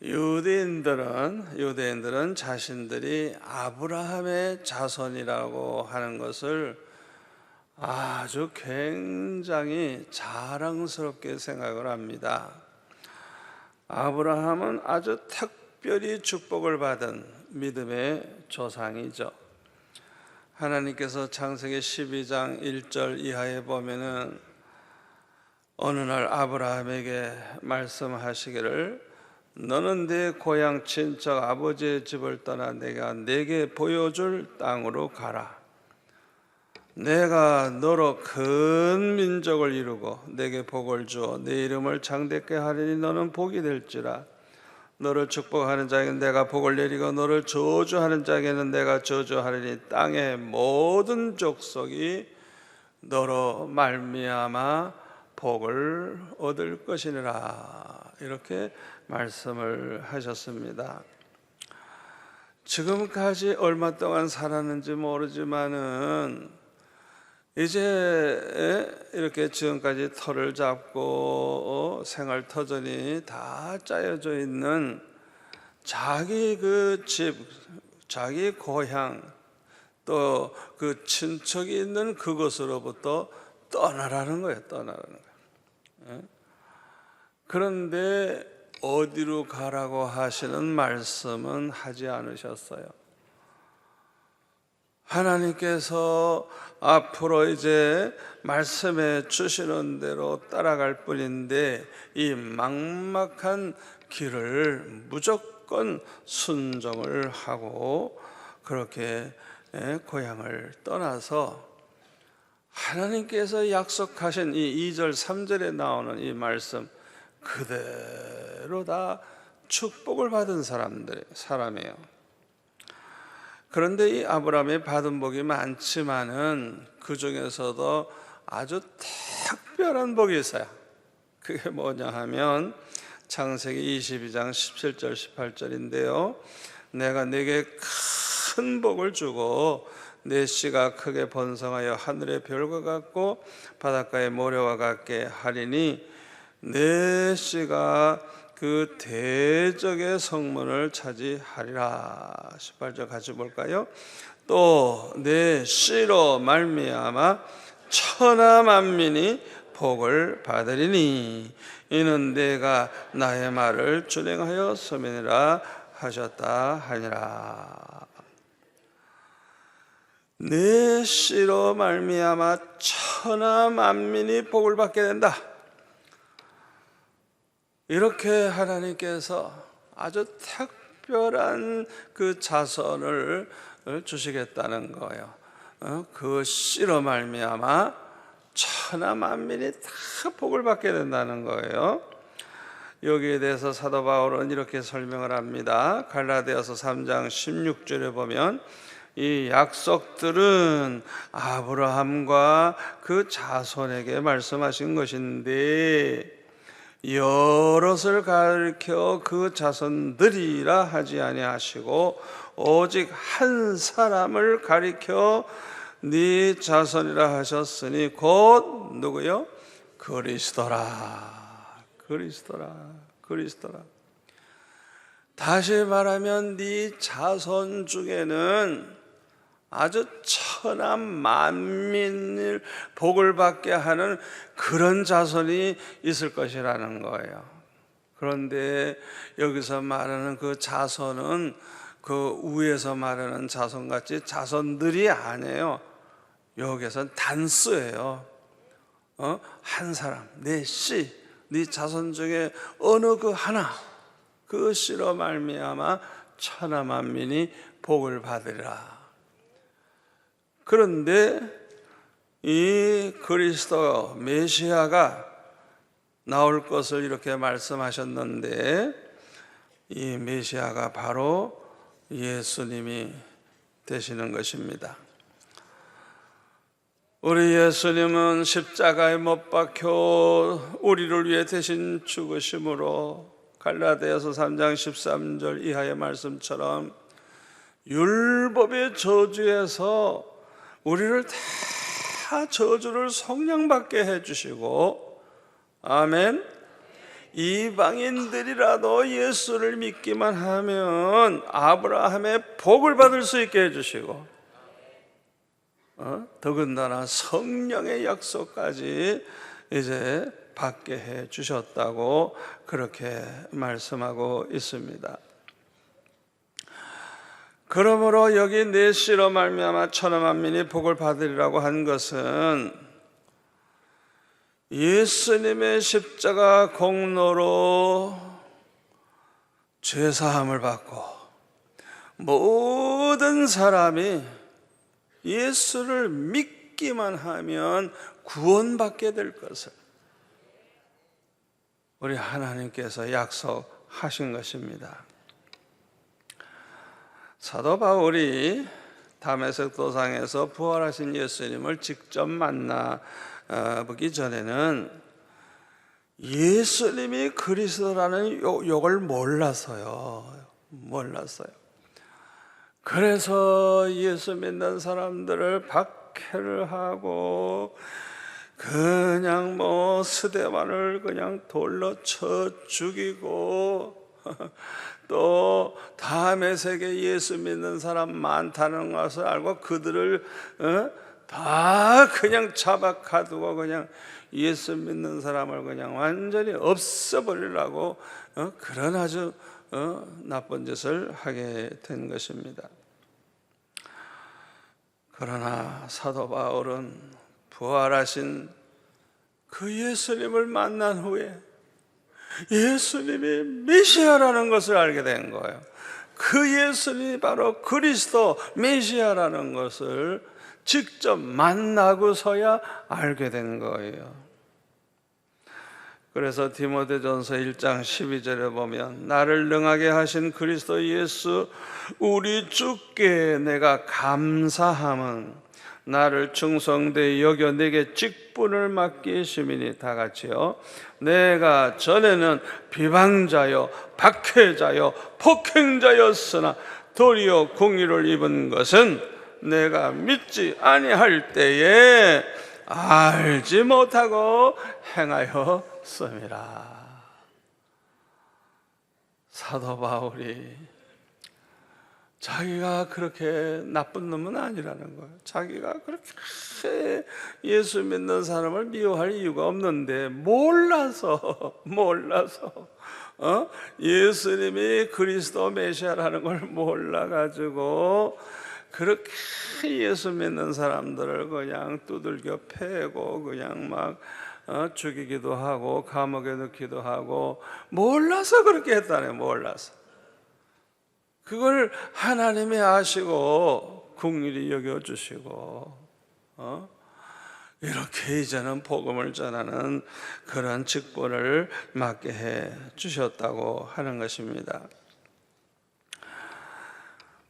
유대인들은 자신들이 아브라함의 자손이라고 하는 것을 아주 굉장히 자랑스럽게 생각을 합니다. 아브라함은 아주 특별히 축복을 받은 믿음의 조상이죠. 하나님께서 창세기 12장 1절 이하에 보면은 어느 날 아브라함에게 말씀하시기를 너는 내 고향 친척 아버지의 집을 떠나 내가 내게 보여줄 땅으로 가라. 내가 너로 큰 민족을 이루고 내게 복을 주어 내 이름을 장대케 하리니 너는 복이 될지라. 너를 축복하는 자에게는 내가 복을 내리고 너를 저주하는 자에게는 내가 저주하리니 땅의 모든 족속이 너로 말미암아 복을 얻을 것이니라. 이렇게 말씀을 하셨습니다. 지금까지 얼마 동안 살았는지 모르지만은 이제 이렇게 지금까지 터를 잡고 생활터전이 다 짜여져 있는 자기 그 집, 자기 고향, 또 그 친척이 있는 그곳으로부터 떠나라는 거예요. 떠나라는 거예요. 그런데 어디로 가라고 하시는 말씀은 하지 않으셨어요. 하나님께서 앞으로 이제 말씀해 주시는 대로 따라갈 뿐인데 이 막막한 길을 무조건 순종을 하고 그렇게 고향을 떠나서 하나님께서 약속하신 이 2절 3절에 나오는 이 말씀 그대로 다 축복을 받은 사람이에요. 그런데 이 아브라함이 받은 복이 많지만은 그 중에서도 아주 특별한 복이 있어요. 그게 뭐냐 하면 창세기 22장 17절 18절인데요 내가 내게 큰 복을 주고 내 씨가 크게 번성하여 하늘의 별과 같고 바닷가의 모래와 같게 하리니 내 씨가 그 대적의 성문을 차지하리라. 18절 같이 볼까요? 또 내 씨로 말미암아 천하 만민이 복을 받으리니 이는 내가 나의 말을 준행하여 서면이라 하셨다 하니라. 내 씨로 말미암아 천하 만민이 복을 받게 된다. 이렇게 하나님께서 아주 특별한 그 자손을 주시겠다는 거예요. 그 씨로 말미암아 천하 만민이 다 복을 받게 된다는 거예요. 여기에 대해서 사도 바울은 이렇게 설명을 합니다. 갈라디아서 3장 16절에 보면 이 약속들은 아브라함과 그 자손에게 말씀하신 것인데 여럿을 가리켜 그 자손들이라 하지 아니하시고 오직 한 사람을 가리켜 네 자손이라 하셨으니 곧 누구요? 그리스도라. 다시 말하면 네 자손 중에는 아주 천하 만민을 복을 받게 하는 그런 자손이 있을 것이라는 거예요. 그런데 여기서 말하는 그 자손은 그 위에서 말하는 자손같이 자손들이 아니에요. 여기서는 단수예요. 한 사람, 내 씨, 네 자손 중에 어느 그 하나, 그 씨로 말미암아 천하 만민이 복을 받으리라. 그런데 이 그리스도 메시아가 나올 것을 이렇게 말씀하셨는데 이 메시아가 바로 예수님이 되시는 것입니다. 우리 예수님은 십자가에 못 박혀 우리를 위해 대신 죽으심으로 갈라디아서 3장 13절 이하의 말씀처럼 율법의 저주에서 우리를 다 저주를 속량받게 해주시고 아멘. 이방인들이라도 예수를 믿기만 하면 아브라함의 복을 받을 수 있게 해주시고 더군다나 성령의 약속까지 이제 받게 해 주셨다고 그렇게 말씀하고 있습니다. 그러므로 여기 내 씨로 말미암아 천하 만민이 복을 받으리라고 한 것은 예수님의 십자가 공로로 죄사함을 받고 모든 사람이 예수를 믿기만 하면 구원받게 될 것을 우리 하나님께서 약속하신 것입니다. 사도 바울이 다메섹 도상에서 부활하신 예수님을 직접 만나보기 전에는 예수님이 그리스도라는 욕을 몰랐어요. 그래서 예수 믿는 사람들을 박해를 하고 그냥 스데반을 그냥 돌로 쳐 죽이고 또 다메섹에 예수 믿는 사람 많다는 것을 알고 그들을 다 그냥 잡아가두고 그냥 예수 믿는 사람을 그냥 완전히 없애버리려고 그런 아주 나쁜 짓을 하게 된 것입니다. 그러나 사도 바울은 부활하신 그 예수님을 만난 후에 예수님이 메시아라는 것을 알게 된 거예요. 그 예수님이 바로 그리스도 메시아라는 것을 직접 만나고서야 알게 된 거예요. 그래서 디모데전서 1장 12절에 보면 나를 능하게 하신 그리스도 예수 우리 주께 내가 감사함은 나를 충성되이 여겨 내게 직분을 맡기심이니, 다 같이요. 내가 전에는 비방자요 박해자요 폭행자였으나 도리어 공의를 입은 것은 내가 믿지 아니할 때에 알지 못하고 행하였음이라. 사도 바울이 자기가 그렇게 나쁜 놈은 아니라는 거예요. 자기가 그렇게 예수 믿는 사람을 미워할 이유가 없는데 몰라서 예수님이 그리스도 메시아라는 걸 몰라가지고 그렇게 예수 믿는 사람들을 그냥 두들겨 패고 그냥 막 죽이기도 하고 감옥에 넣기도 하고 몰라서 그렇게 했다네. 몰라서. 그걸 하나님이 아시고 긍휼히 여겨주시고 이렇게 이제는 복음을 전하는 그런 직분을 맡게 해 주셨다고 하는 것입니다.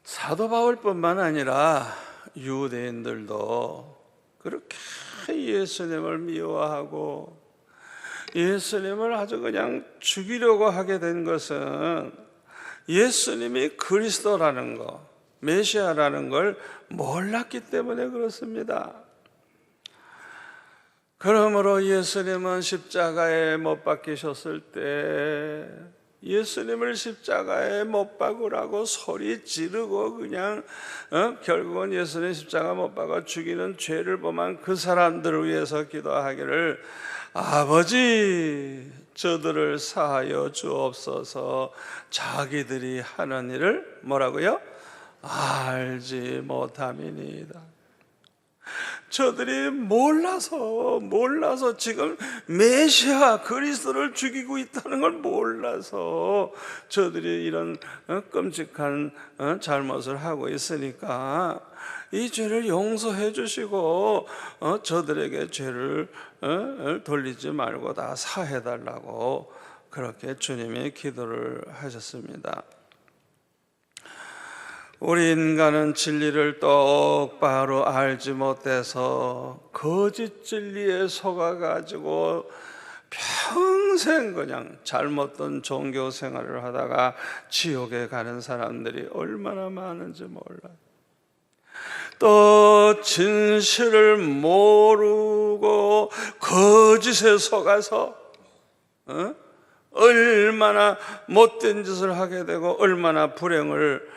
사도 바울뿐만 아니라 유대인들도 그렇게 예수님을 미워하고 예수님을 아주 그냥 죽이려고 하게 된 것은 예수님이 그리스도라는 것, 메시아라는 걸 몰랐기 때문에 그렇습니다. 그러므로 예수님은 십자가에 못 박히셨을 때 예수님을 십자가에 못 박으라고 소리 지르고 그냥 결국은 예수님 십자가 못 박아 죽이는 죄를 범한 그 사람들을 위해서 기도하기를 아버지 저들을 사하여 주옵소서. 자기들이 하는 일을 뭐라고요? 알지 못함이니이다. 저들이 몰라서 지금 메시아 그리스도를 죽이고 있다는 걸 몰라서 저들이 이런 끔찍한 잘못을 하고 있으니까 이 죄를 용서해 주시고 저들에게 죄를 돌리지 말고 다 사해 달라고 그렇게 주님이 기도를 하셨습니다. 우리 인간은 진리를 똑바로 알지 못해서 거짓 진리에 속아가지고 평생 그냥 잘못된 종교 생활을 하다가 지옥에 가는 사람들이 얼마나 많은지 몰라요. 또 진실을 모르고 거짓에 속아서 얼마나 못된 짓을 하게 되고 얼마나 불행을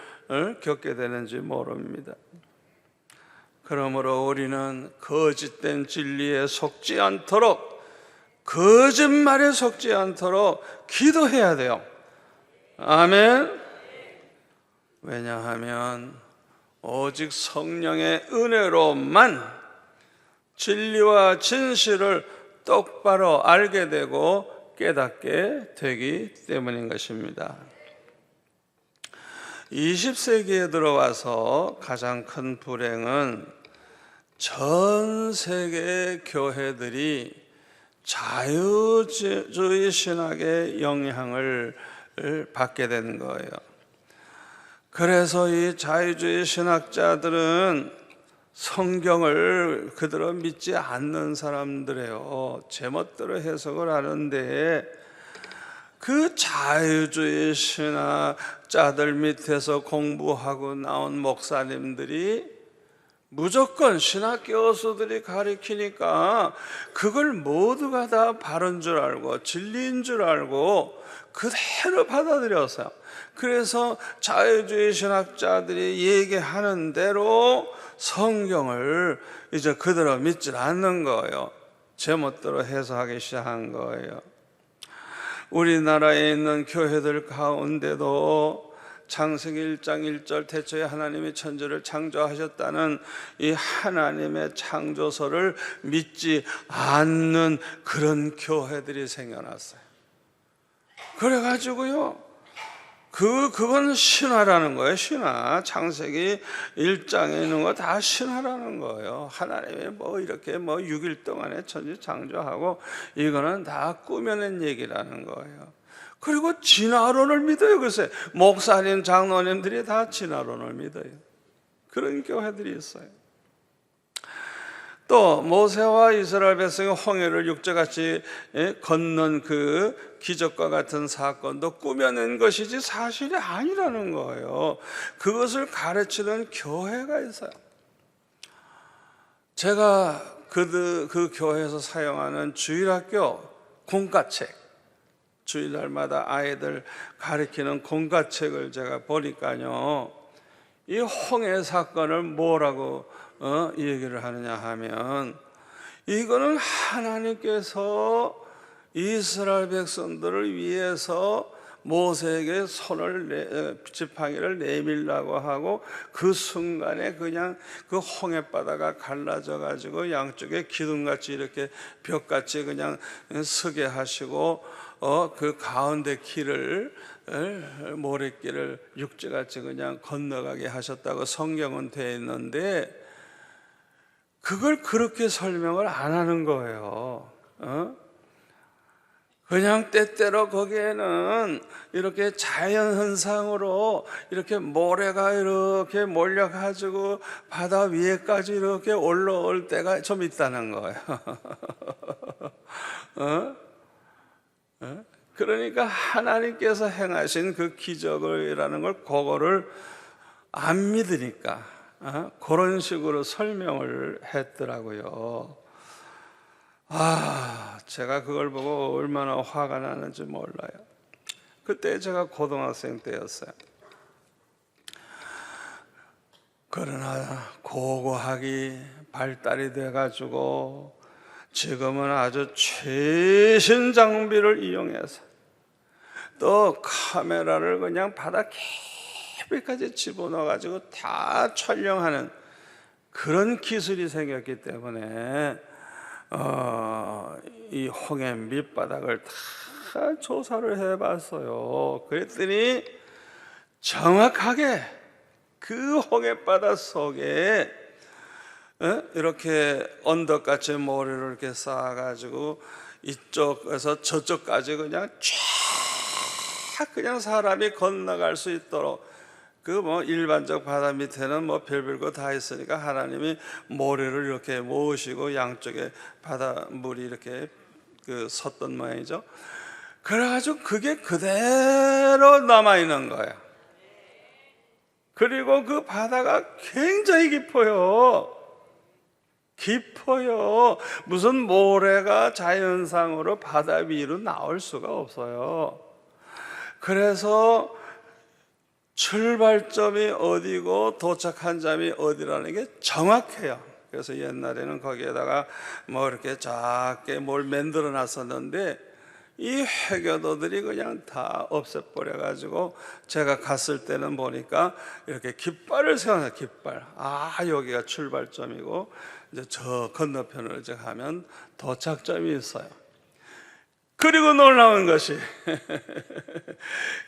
겪게 되는지 모릅니다. 그러므로 우리는 거짓된 진리에 속지 않도록, 거짓말에 속지 않도록 기도해야 돼요. 아멘. 왜냐하면 오직 성령의 은혜로만 진리와 진실을 똑바로 알게 되고 깨닫게 되기 때문인 것입니다. 20세기에 들어와서 가장 큰 불행은 전 세계 교회들이 자유주의 신학의 영향을 받게 된 거예요. 그래서 이 자유주의 신학자들은 성경을 그대로 믿지 않는 사람들이에요. 제멋대로 해석을 하는데, 그 자유주의 신학자들 밑에서 공부하고 나온 목사님들이 무조건 신학 교수들이 가르치니까 그걸 모두가 다 바른 줄 알고 진리인 줄 알고 그대로 받아들였어요. 그래서 자유주의 신학자들이 얘기하는 대로 성경을 이제 그대로 믿지 않는 거예요. 제멋대로 해석하기 시작한 거예요. 우리나라에 있는 교회들 가운데도 창세기 1장 1절 태초에 하나님이 천지를 창조하셨다는 이 하나님의 창조서를 믿지 않는 그런 교회들이 생겨났어요. 그래가지고요, 그건 신화라는 거예요. 신화. 창세기 1장에 있는 거 다 신화라는 거예요. 하나님이 이렇게 6일 동안에 천지 창조하고 이거는 다 꾸며낸 얘기라는 거예요. 그리고 진화론을 믿어요. 글쎄, 목사님, 장로님들이 다 진화론을 믿어요. 그런 교회들이 있어요. 또 모세와 이스라엘 백성이 홍해를 육지같이 건넌 그 기적과 같은 사건도 꾸며낸 것이지 사실이 아니라는 거예요. 그것을 가르치는 교회가 있어요. 제가 그 교회에서 사용하는 주일학교 공과책, 주일날마다 아이들 가르치는 공과책을 제가 보니까요, 이 홍해 사건을 뭐라고 얘기를 하느냐 하면, 이거는 하나님께서 이스라엘 백성들을 위해서 모세에게 지팡이를 내밀라고 하고 그 순간에 그냥 그 홍해바다가 갈라져 가지고 양쪽에 기둥같이 이렇게 벽같이 그냥 서게 하시고 그 가운데 길을, 모래길을 육지같이 그냥 건너가게 하셨다고 성경은 되어 있는데, 그걸 그렇게 설명을 안 하는 거예요. 그냥 때때로 거기에는 이렇게 자연현상으로 이렇게 모래가 이렇게 몰려가지고 바다 위에까지 이렇게 올라올 때가 좀 있다는 거예요. 그러니까 하나님께서 행하신 그 기적이라는 걸 그거를 안 믿으니까 그런 식으로 설명을 했더라고요. 제가 그걸 보고 얼마나 화가 나는지 몰라요. 그때 제가 고등학생 때였어요. 그러나 고고학이 발달이 돼가지고 지금은 아주 최신 장비를 이용해서 또 카메라를 그냥 바다 깊이까지 집어넣어가지고 다 촬영하는 그런 기술이 생겼기 때문에 이 홍해 밑바닥을 다 조사를 해봤어요. 그랬더니 정확하게 그 홍해바다 속에 이렇게 언덕같이 모래를 이렇게 쌓아가지고 이쪽에서 저쪽까지 그냥 쫙 그냥 사람이 건너갈 수 있도록, 그 일반적 바다 밑에는 별별 거 다 있으니까 하나님이 모래를 이렇게 모으시고 양쪽에 바다 물이 이렇게 섰던 모양이죠. 그래가지고 그게 그대로 남아 있는 거예요. 그리고 그 바다가 굉장히 깊어요. 깊어요. 무슨 모래가 자연상으로 바다 위로 나올 수가 없어요. 그래서 출발점이 어디고 도착한 점이 어디라는 게 정확해요. 그래서 옛날에는 거기에다가 뭐 이렇게 작게 뭘 만들어 놨었는데 이 해교도들이 그냥 다 없애버려 가지고 제가 갔을 때는 보니까 이렇게 깃발을 세워놔요. 깃발. 아, 여기가 출발점이고 이제 저 건너편으로 이제 가면 도착점이 있어요. 그리고 놀라운 것이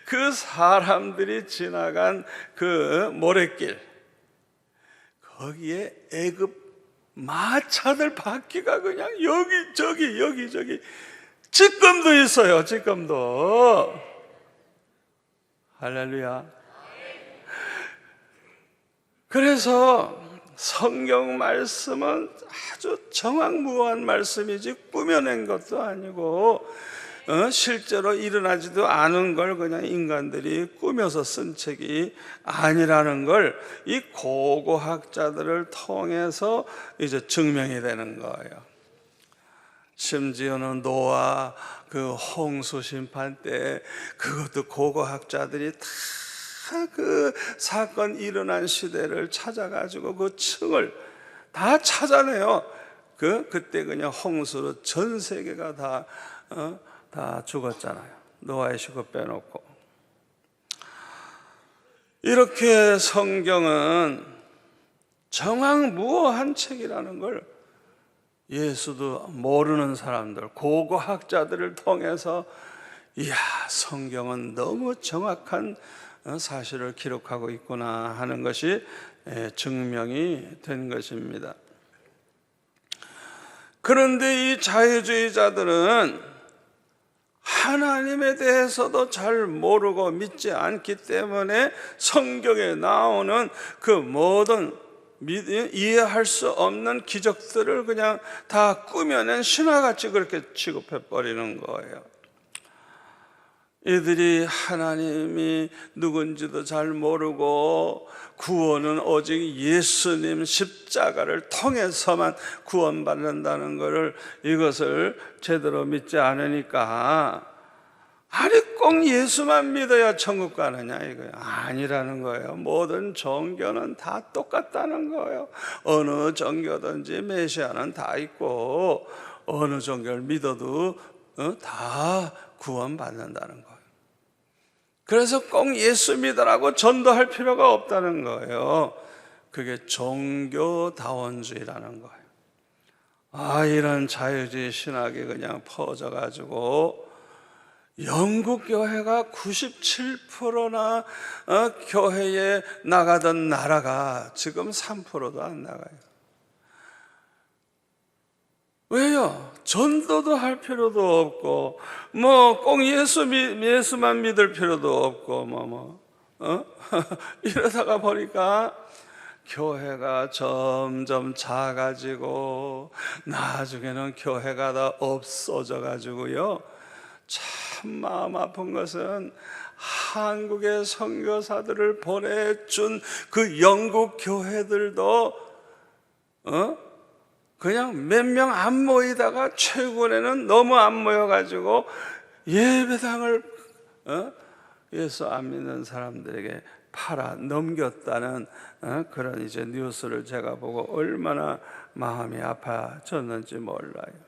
그 사람들이 지나간 그 모래길, 거기에 애굽 마차들 바퀴가 그냥 여기저기 지금도 있어요. 지금도. 할렐루야. 그래서 성경 말씀은 아주 정확무한 말씀이지 꾸며낸 것도 아니고 실제로 일어나지도 않은 걸 그냥 인간들이 꾸며서 쓴 책이 아니라는 걸 이 고고학자들을 통해서 이제 증명이 되는 거예요. 심지어는 노아 그 홍수 심판 때 그것도 고고학자들이 다 그 사건 일어난 시대를 찾아가지고 그 층을 다 찾아내요. 그때 그냥 홍수로 전 세계가 다 죽었잖아요. 노아의 식구 빼놓고. 이렇게 성경은 정확무어한 책이라는 걸 예수도 모르는 사람들, 고고학자들을 통해서 이야, 성경은 너무 정확한 사실을 기록하고 있구나 하는 것이 증명이 된 것입니다. 그런데 이 자유주의자들은 하나님에 대해서도 잘 모르고 믿지 않기 때문에 성경에 나오는 그 모든 이해할 수 없는 기적들을 그냥 다 꾸며낸 신화같이 그렇게 취급해 버리는 거예요. 이들이 하나님이 누군지도 잘 모르고 구원은 오직 예수님 십자가를 통해서만 구원받는다는 것을 이것을 제대로 믿지 않으니까 아니 꼭 예수만 믿어야 천국 가느냐 이거예요. 아니라는 거예요. 모든 종교는 다 똑같다는 거예요. 어느 종교든지 메시아는 다 있고 어느 종교를 믿어도 다 구원받는다는 거예요. 그래서 꼭 예수 믿으라고 전도할 필요가 없다는 거예요. 그게 종교다원주의라는 거예요. 아, 이런 자유주의 신학이 그냥 퍼져가지고 영국 교회가 97%나 교회에 나가던 나라가 지금 3%도 안 나가요. 왜요? 전도도 할 필요도 없고 뭐 꼭 예수만 믿을 필요도 없고 이러다가 보니까 교회가 점점 작아지고 나중에는 교회가 다 없어져 가지고요. 참 마음 아픈 것은 한국의 선교사들을 보내준 그 영국 교회들도 그냥 몇 명 안 모이다가 최근에는 너무 안 모여가지고 예배당을 예수 안 믿는 사람들에게 팔아 넘겼다는 그런 이제 뉴스를 제가 보고 얼마나 마음이 아파졌는지 몰라요.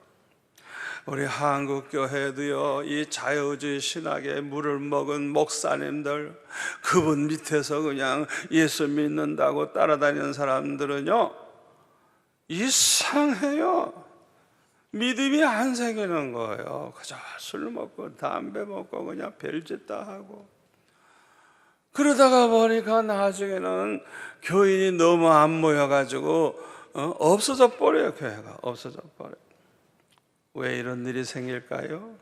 우리 한국 교회도요, 이 자유주의 신학에 물을 먹은 목사님들, 그분 밑에서 그냥 예수 믿는다고 따라다니는 사람들은요, 이상해요. 믿음이 안 생기는 거예요. 그저 술 먹고 담배 먹고 그냥 별짓 다 하고. 그러다가 보니까 나중에는 교인이 너무 안 모여가지고 없어져 버려요. 교회가 없어져 버려요. 왜 이런 일이 생길까요?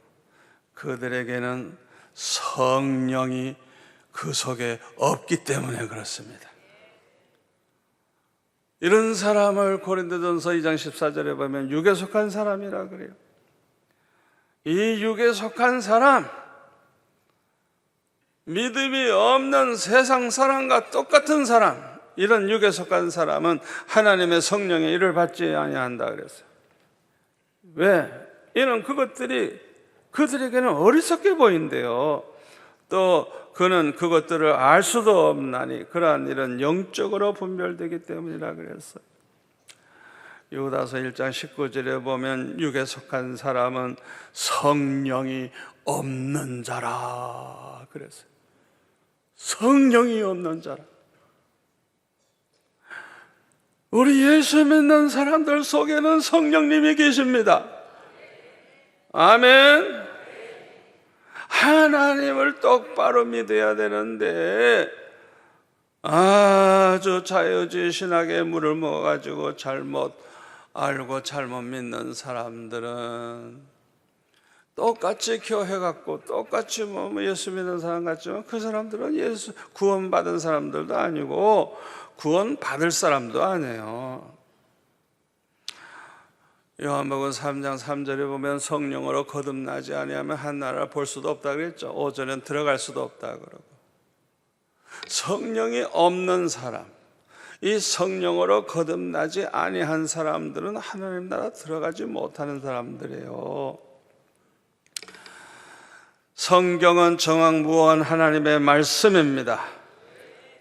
그들에게는 성령이 그 속에 없기 때문에 그렇습니다. 이런 사람을 고린도전서 2장 14절에 보면 육에 속한 사람이라 그래요. 이 육에 속한 사람, 믿음이 없는 세상 사람과 똑같은 사람, 이런 육에 속한 사람은 하나님의 성령의 일을 받지 아니한다 그랬어요. 왜? 이는 그것들이 그들에게는 어리석게 보인대요. 또 그는 그것들을 알 수도 없나니 그러한 일은 영적으로 분별되기 때문이라 그랬어요. 유다서 1장 19절에 보면 육에 속한 사람은 성령이 없는 자라 그랬어요. 성령이 없는 자라. 우리 예수 믿는 사람들 속에는 성령님이 계십니다. 아멘. 하나님을 똑바로 믿어야 되는데 아주 자유주의신학의 물을 먹어가지고 잘못 알고 잘못 믿는 사람들은 똑같이 교회 같고 똑같이 예수 믿는 사람 같지만 그 사람들은 예수 구원받은 사람들도 아니고 구원받을 사람도 아니에요. 요한복음 3장 3절에 보면 성령으로 거듭나지 아니하면 한 나라를 볼 수도 없다 그랬죠. 오전엔 들어갈 수도 없다 그러고. 성령이 없는 사람, 이 성령으로 거듭나지 아니한 사람들은 하나님 나라 들어가지 못하는 사람들이에요. 성경은 정확무한 하나님의 말씀입니다.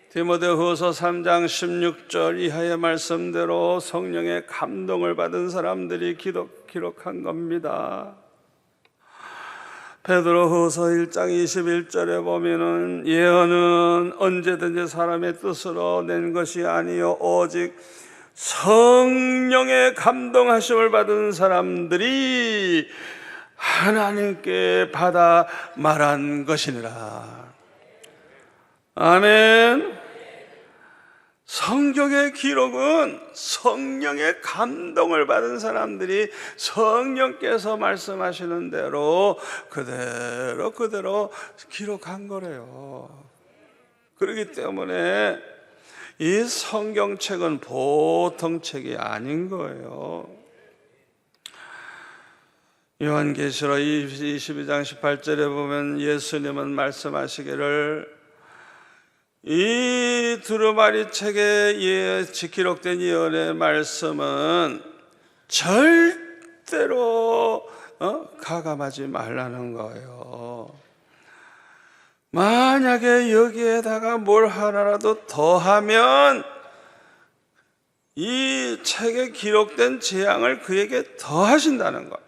디모데후서 3장 16절 이하의 말씀대로 성령의 감동을 받은 사람들이 기록한 겁니다. 베드로후서 1장 21절에 보면은 예언은 언제든지 사람의 뜻으로 낸 것이 아니요 오직 성령의 감동하심을 받은 사람들이 하나님께 받아 말한 것이니라. 아멘. 성경의 기록은 성령의 감동을 받은 사람들이 성령께서 말씀하시는 대로 그대로 기록한 거래요. 그렇기 때문에 이 성경책은 보통 책이 아닌 거예요. 요한계시록 22장 18절에 보면 예수님은 말씀하시기를 이 두루마리 책에 기록된 예언의 말씀은 절대로 가감하지 말라는 거예요. 만약에 여기에다가 뭘 하나라도 더하면 이 책에 기록된 재앙을 그에게 더하신다는 것.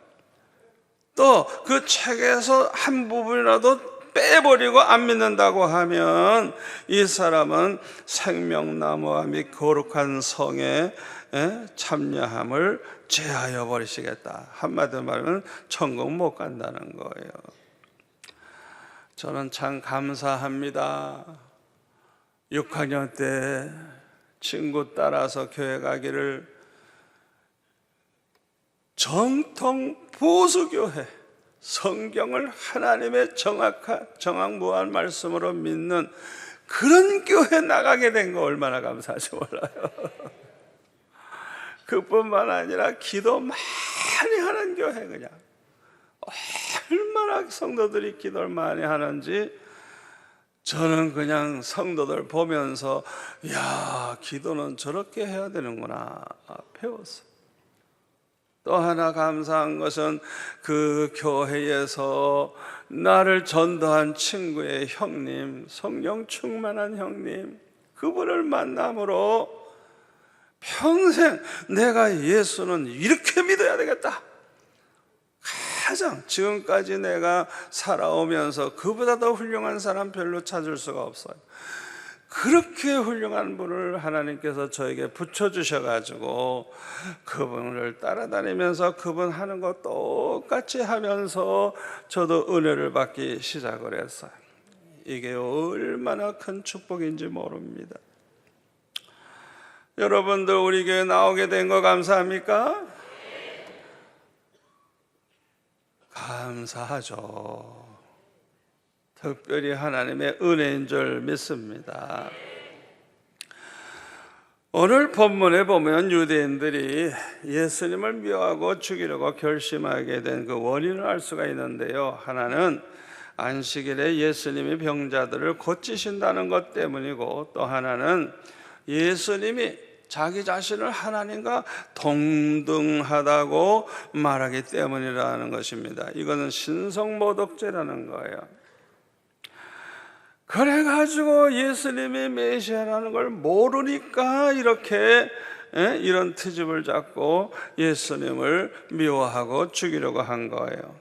또 그 책에서 한 부분이라도 빼버리고 안 믿는다고 하면 이 사람은 생명나무와 및 거룩한 성에 참여함을 제하여 버리시겠다. 한마디로 말하면 천국 못 간다는 거예요. 저는 참 감사합니다. 6학년 때 친구 따라서 교회 가기를 정통 보수교회, 성경을 하나님의 정확무한 말씀으로 믿는 그런 교회 나가게 된 거 얼마나 감사한지 몰라요. 그뿐만 아니라 기도 많이 하는 교회, 그냥 얼마나 성도들이 기도를 많이 하는지 저는 그냥 성도들 보면서 야, 기도는 저렇게 해야 되는구나 배웠어요. 또 하나 감사한 것은 그 교회에서 나를 전도한 친구의 형님, 성령 충만한 형님, 그분을 만남으로 평생 내가 예수는 이렇게 믿어야 되겠다. 가장 지금까지 내가 살아오면서 그보다 더 훌륭한 사람 별로 찾을 수가 없어요. 그렇게 훌륭한 분을 하나님께서 저에게 붙여주셔가지고 그분을 따라다니면서 그분 하는 거 똑같이 하면서 저도 은혜를 받기 시작을 했어요. 이게 얼마나 큰 축복인지 모릅니다. 여러분들 우리 교회 나오게 된 거 감사합니까? 감사하죠. 특별히 하나님의 은혜인 줄 믿습니다. 오늘 본문에 보면 유대인들이 예수님을 미워하고 죽이려고 결심하게 된 그 원인을 알 수가 있는데요. 하나는 안식일에 예수님이 병자들을 고치신다는 것 때문이고, 또 하나는 예수님이 자기 자신을 하나님과 동등하다고 말하기 때문이라는 것입니다. 이거는 신성모독죄라는 거예요. 그래가지고 예수님이 메시아라는 걸 모르니까 이렇게 이런 트집을 잡고 예수님을 미워하고 죽이려고 한 거예요.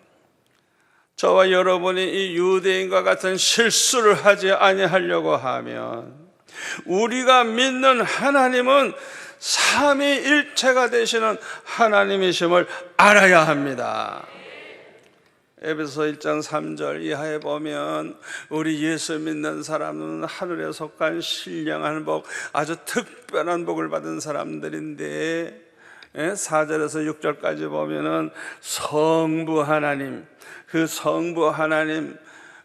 저와 여러분이 이 유대인과 같은 실수를 하지 아니하려고 하면 우리가 믿는 하나님은 삼위일체가 되시는 하나님이심을 알아야 합니다. 에베소 1장 3절 이하에 보면 우리 예수 믿는 사람은 하늘에 속한 신령한 복, 아주 특별한 복을 받은 사람들인데 4절에서 6절까지 보면은 성부 하나님, 그 성부 하나님,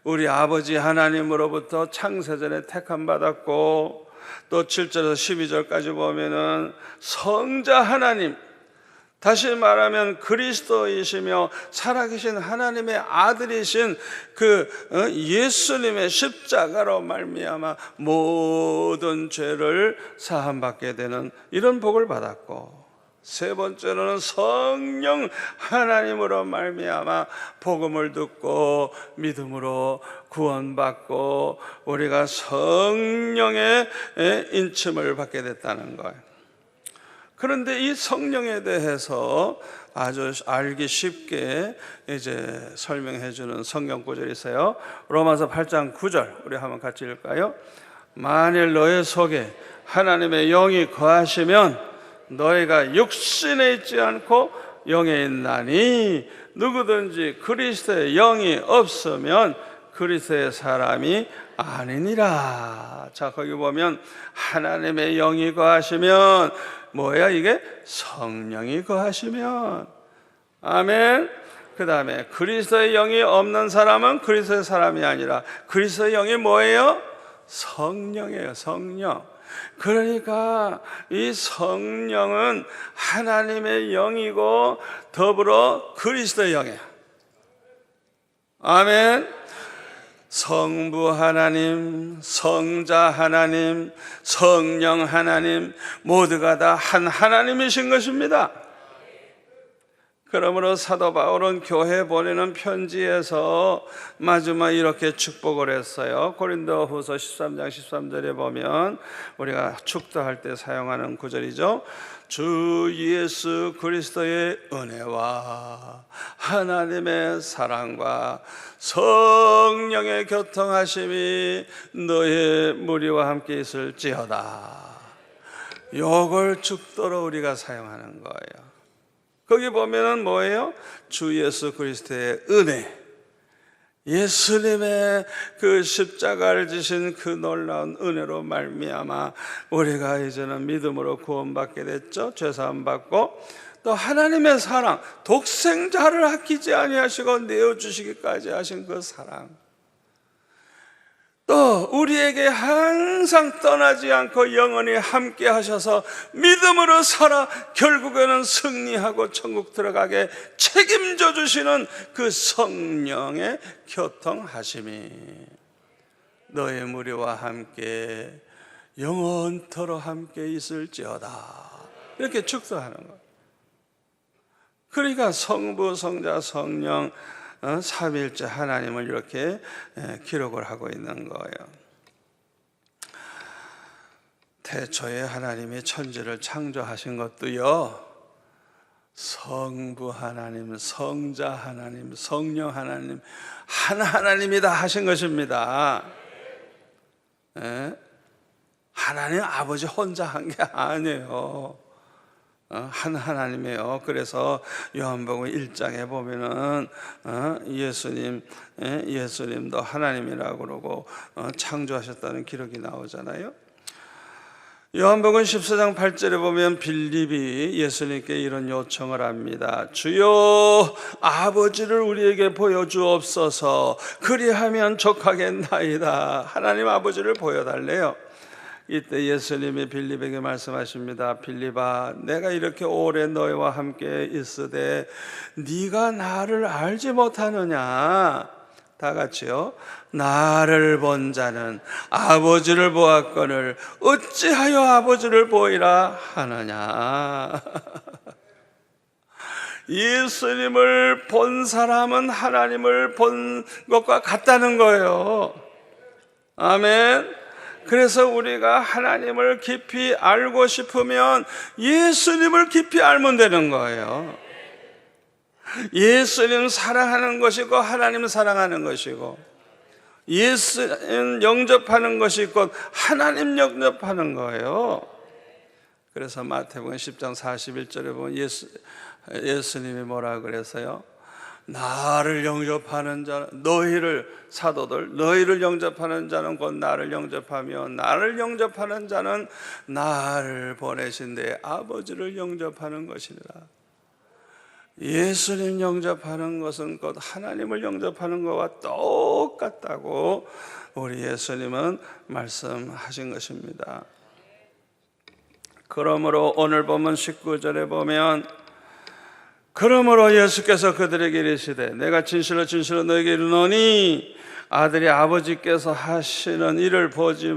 우리 아버지 하나님으로부터 창세전에 택함 받았고, 또 7절에서 12절까지 보면은 성자 하나님, 다시 말하면 그리스도이시며 살아계신 하나님의 아들이신 그 예수님의 십자가로 말미암아 모든 죄를 사함받게 되는 이런 복을 받았고, 세 번째로는 성령 하나님으로 말미암아 복음을 듣고 믿음으로 구원받고 우리가 성령의 인침을 받게 됐다는 거예요. 그런데 이 성령에 대해서 아주 알기 쉽게 이제 설명해 주는 성경 구절이 있어요. 로마서 8장 9절 우리 한번 같이 읽을까요? 만일 너의 속에 하나님의 영이 거하시면 너희가 육신에 있지 않고 영에 있나니 누구든지 그리스도의 영이 없으면 그리스도의 사람이 아니니라. 자, 거기 보면 하나님의 영이 거하시면 뭐야? 이게 성령이 거하시면. 아멘. 그 다음에 그리스도의 영이 없는 사람은 그리스도의 사람이 아니라, 그리스도의 영이 뭐예요? 성령이에요. 성령. 그러니까 이 성령은 하나님의 영이고 더불어 그리스도의 영이에요. 아멘. 성부 하나님, 성자 하나님, 성령 하나님 모두가 다 한 하나님이신 것입니다. 그러므로 사도 바울은 교회 보내는 편지에서 마지막 이렇게 축복을 했어요. 고린도후서 13장 13절에 보면 우리가 축도할 때 사용하는 구절이죠. 주 예수 그리스도의 은혜와 하나님의 사랑과 성령의 교통하심이 너의 무리와 함께 있을지어다. 요걸 축도로 우리가 사용하는 거예요. 거기 보면은 뭐예요? 주 예수 그리스도의 은혜, 예수님의 그 십자가를 지신 그 놀라운 은혜로 말미암아 우리가 이제는 믿음으로 구원받게 됐죠. 죄사함 받고, 또 하나님의 사랑, 독생자를 아끼지 아니하시고 내어주시기까지 하신 그 사랑, 또 우리에게 항상 떠나지 않고 영원히 함께 하셔서 믿음으로 살아 결국에는 승리하고 천국 들어가게 책임져 주시는 그 성령의 교통하심이 너의 무리와 함께 영원토록 함께 있을지어다. 이렇게 축도하는 거예요. 그러니까 성부, 성자, 성령 삼위일체 하나님을 이렇게 기록을 하고 있는 거예요. 태초에 하나님이 천지를 창조하신 것도요, 성부 하나님, 성자 하나님, 성령 하나님, 한 하나님이 다 하신 것입니다. 하나님 아버지 혼자 한 게 아니에요. 한 하나님이에요. 그래서 요한복음 1장에 보면은 예수님도 하나님이라고 그러고 창조하셨다는 기록이 나오잖아요. 요한복음 14장 8절에 보면 빌립이 예수님께 이런 요청을 합니다. 주여 아버지를 우리에게 보여주옵소서. 그리하면 족하겠나이다. 하나님 아버지를 보여달래요. 이때 예수님이 빌립에게 말씀하십니다. 빌립아, 내가 이렇게 오래 너희와 함께 있으되 네가 나를 알지 못하느냐? 다 같이요. 나를 본 자는 아버지를 보았거늘 어찌하여 아버지를 보이라 하느냐. 예수님을 본 사람은 하나님을 본 것과 같다는 거예요. 아멘. 그래서 우리가 하나님을 깊이 알고 싶으면 예수님을 깊이 알면 되는 거예요. 예수님 사랑하는 것이고 하나님 사랑하는 것이고, 예수님 영접하는 것이 곧 하나님 영접하는 거예요. 그래서 마태복음 10장 41절에 보면 예수님이 뭐라 그래서요? 나를 영접하는 자는, 너희를, 사도들, 너희를 영접하는 자는 곧 나를 영접하며, 나를 영접하는 자는 나를 보내신 내 아버지를 영접하는 것이니라. 예수님 영접하는 것은 곧 하나님을 영접하는 것과 똑같다고 우리 예수님은 말씀하신 것입니다. 그러므로 오늘 보면 19절에 보면, 그러므로 예수께서 그들에게 이르시되 내가 진실로 진실로 너에게 이르노니 아들이 아버지께서 하시는 일을 보지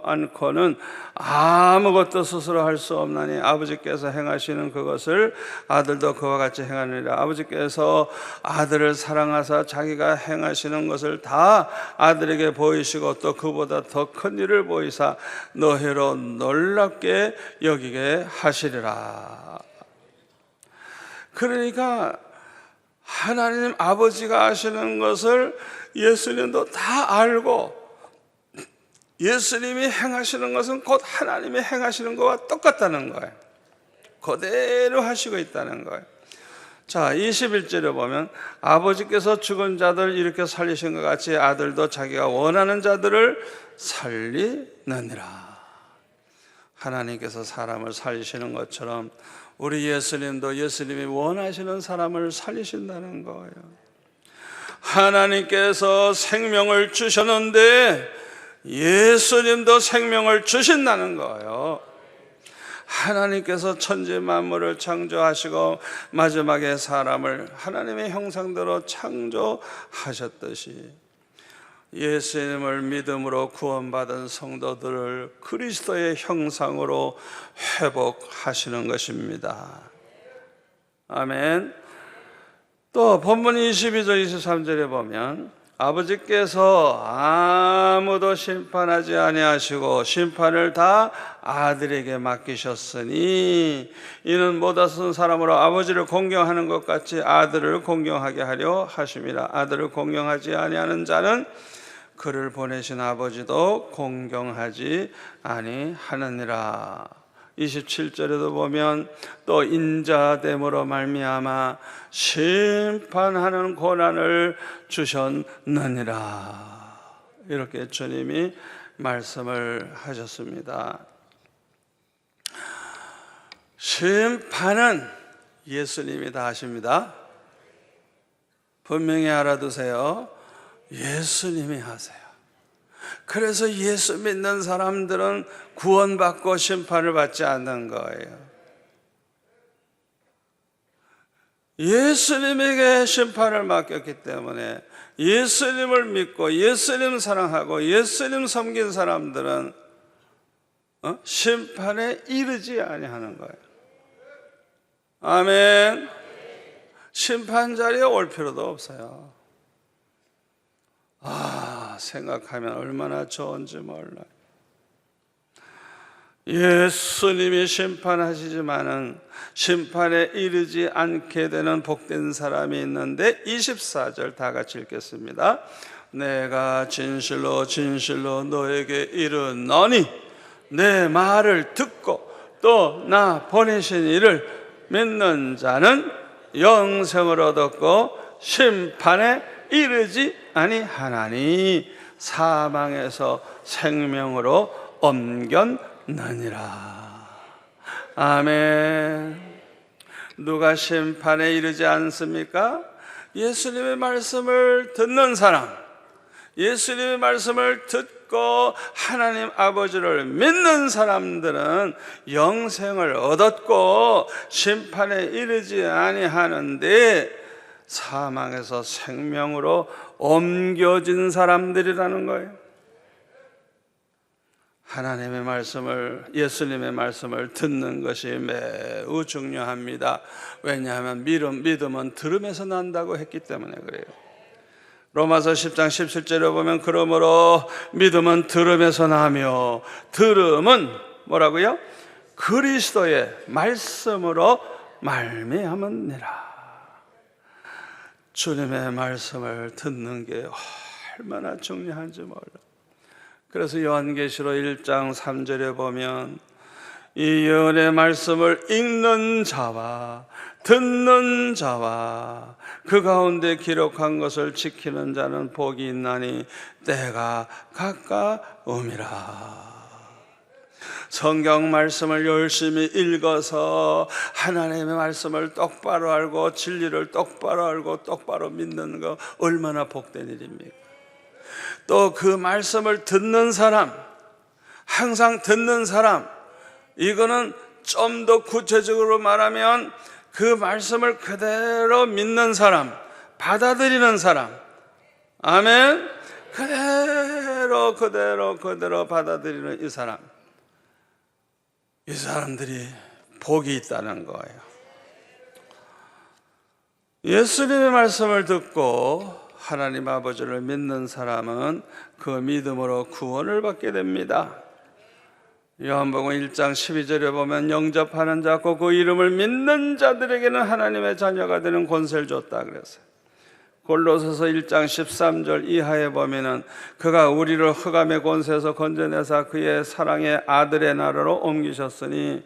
않고는 아무것도 스스로 할 수 없나니 아버지께서 행하시는 그것을 아들도 그와 같이 행하느니라. 아버지께서 아들을 사랑하사 자기가 행하시는 것을 다 아들에게 보이시고 또 그보다 더 큰 일을 보이사 너희로 놀랍게 여기게 하시리라. 그러니까 하나님 아버지가 하시는 것을 예수님도 다 알고, 예수님이 행하시는 것은 곧 하나님이 행하시는 것과 똑같다는 거예요. 그대로 하시고 있다는 거예요. 자, 21절에 보면 아버지께서 죽은 자들 일으켜 살리신 것 같이 아들도 자기가 원하는 자들을 살리느니라. 하나님께서 사람을 살리시는 것처럼 우리 예수님도 예수님이 원하시는 사람을 살리신다는 거예요. 하나님께서 생명을 주셨는데 예수님도 생명을 주신다는 거예요. 하나님께서 천지 만물을 창조하시고 마지막에 사람을 하나님의 형상대로 창조하셨듯이 예수님을 믿음으로 구원받은 성도들을 그리스도의 형상으로 회복하시는 것입니다. 아멘. 또 본문 22절 23절에 보면 아버지께서 아무도 심판하지 아니하시고 심판을 다 아들에게 맡기셨으니 이는 모다 쓴 사람으로 아버지를 공경하는 것 같이 아들을 공경하게 하려 하심이라. 아들을 공경하지 아니하는 자는 그를 보내신 아버지도 공경하지 아니하느니라. 27절에도 보면 또 인자됨으로 말미암아 심판하는 고난을 주셨느니라. 이렇게 주님이 말씀을 하셨습니다. 심판은 예수님이 다 하십니다. 분명히 알아두세요. 예수님이 하세요. 그래서 예수 믿는 사람들은 구원받고 심판을 받지 않는 거예요. 예수님에게 심판을 맡겼기 때문에 예수님을 믿고 예수님 사랑하고 예수님 섬긴 사람들은 심판에 이르지 아니하는 거예요. 아멘. 심판 자리에 올 필요도 없어요. 생각하면 얼마나 좋은지 몰라요. 예수님이 심판하시지만은 심판에 이르지 않게 되는 복된 사람이 있는데 24절 다 같이 읽겠습니다. 내가 진실로 진실로 너에게 이르노니 내 말을 듣고 또 나 보내신 이를 믿는 자는 영생을 얻었고 심판에 이르지 아니하나니 사망에서 생명으로 옮겼느니라. 아멘. 누가 심판에 이르지 않습니까? 예수님의 말씀을 듣는 사람, 예수님의 말씀을 듣고 하나님 아버지를 믿는 사람들은 영생을 얻었고 심판에 이르지 아니하는데 사망에서 생명으로 옮겨진 사람들이라는 거예요. 하나님의 말씀을, 예수님의 말씀을 듣는 것이 매우 중요합니다. 왜냐하면 믿음은 들음에서 난다고 했기 때문에 그래요. 로마서 10장 17절에 보면 그러므로 믿음은 들음에서 나며 들음은 뭐라고요? 그리스도의 말씀으로 말미암으니라. 주님의 말씀을 듣는 게 얼마나 중요한지 몰라. 그래서 요한계시록 1장 3절에 보면 이 예언의 말씀을 읽는 자와 듣는 자와 그 가운데 기록한 것을 지키는 자는 복이 있나니 때가 가까움이라. 성경 말씀을 열심히 읽어서 하나님의 말씀을 똑바로 알고 진리를 똑바로 알고 똑바로 믿는 거 얼마나 복된 일입니까? 또 그 말씀을 듣는 사람, 항상 듣는 사람, 이거는 좀 더 구체적으로 말하면 그 말씀을 그대로 믿는 사람, 받아들이는 사람, 아멘. 그대로 받아들이는 이 사람, 이 사람들이 복이 있다는 거예요. 예수님의 말씀을 듣고 하나님 아버지를 믿는 사람은 그 믿음으로 구원을 받게 됩니다. 요한복음 1장 12절에 보면 영접하는 자고 그 이름을 믿는 자들에게는 하나님의 자녀가 되는 권세를 줬다 그랬어요. 골로새서 1장 13절 이하에 보면은 그가 우리를 흑암의 권세에서 건져내사 그의 사랑의 아들의 나라로 옮기셨으니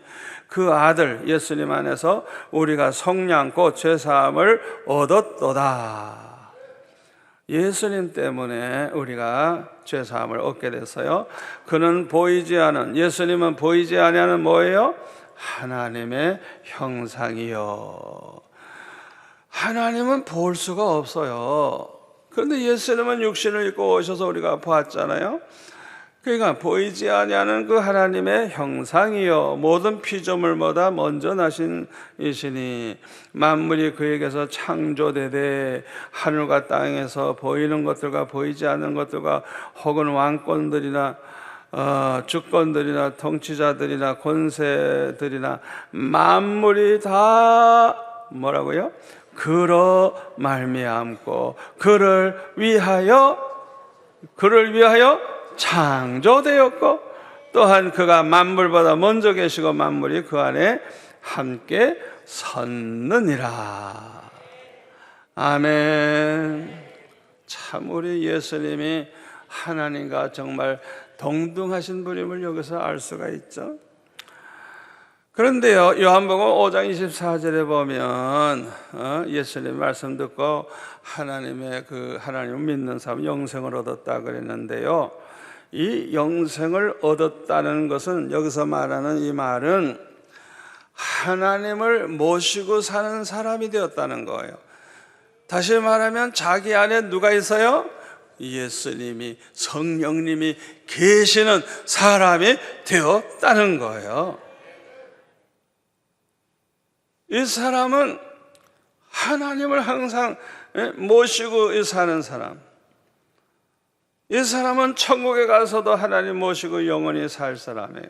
그 아들 예수님 안에서 우리가 성령 곧 죄사함을 얻었도다. 예수님 때문에 우리가 죄사함을 얻게 됐어요. 그는 보이지 않은, 예수님은 보이지 아니하는 뭐예요? 하나님의 형상이요. 하나님은 볼 수가 없어요. 그런데 예수님은 육신을 입고 오셔서 우리가 보았잖아요. 그러니까 보이지 아니하는 그 하나님의 형상이요 모든 피조물보다 먼저 나신 이시니 만물이 그에게서 창조되되 하늘과 땅에서 보이는 것들과 보이지 않는 것들과 혹은 왕권들이나 주권들이나 통치자들이나 권세들이나 만물이 다 뭐라고요? 그로 말미암고 그를 위하여 창조되었고 또한 그가 만물보다 먼저 계시고 만물이 그 안에 함께 섰느니라. 아멘. 참 우리 예수님이 하나님과 정말 동등하신 분임을 여기서 알 수가 있죠. 그런데요, 요한복음 5장 24절에 보면 예수님 말씀 듣고 하나님의 하나님을 믿는 사람 영생을 얻었다 그랬는데요. 이 영생을 얻었다는 것은 여기서 말하는 이 말은 하나님을 모시고 사는 사람이 되었다는 거예요. 다시 말하면 자기 안에 누가 있어요? 예수님이, 성령님이 계시는 사람이 되었다는 거예요. 이 사람은 하나님을 항상 모시고 사는 사람. 이 사람은 천국에 가서도 하나님 모시고 영원히 살 사람이에요.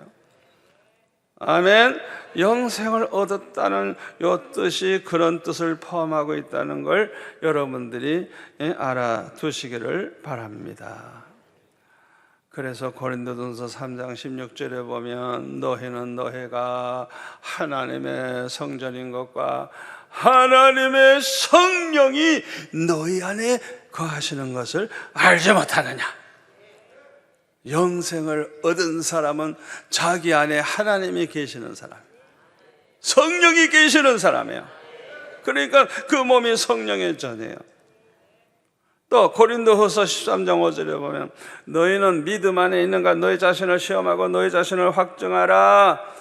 아멘. 영생을 얻었다는 이 뜻이 그런 뜻을 포함하고 있다는 걸 여러분들이 알아두시기를 바랍니다. 그래서 고린도전서 3장 16절에 보면 너희는 너희가 하나님의 성전인 것과 하나님의 성령이 너희 안에 거하시는 것을 알지 못하느냐. 영생을 얻은 사람은 자기 안에 하나님이 계시는 사람, 성령이 계시는 사람이에요. 그러니까 그 몸이 성령의 전이에요. 또 고린도후서 13장 5절에 보면 너희는 믿음 안에 있는가 너희 자신을 시험하고 너희 자신을 확증하라.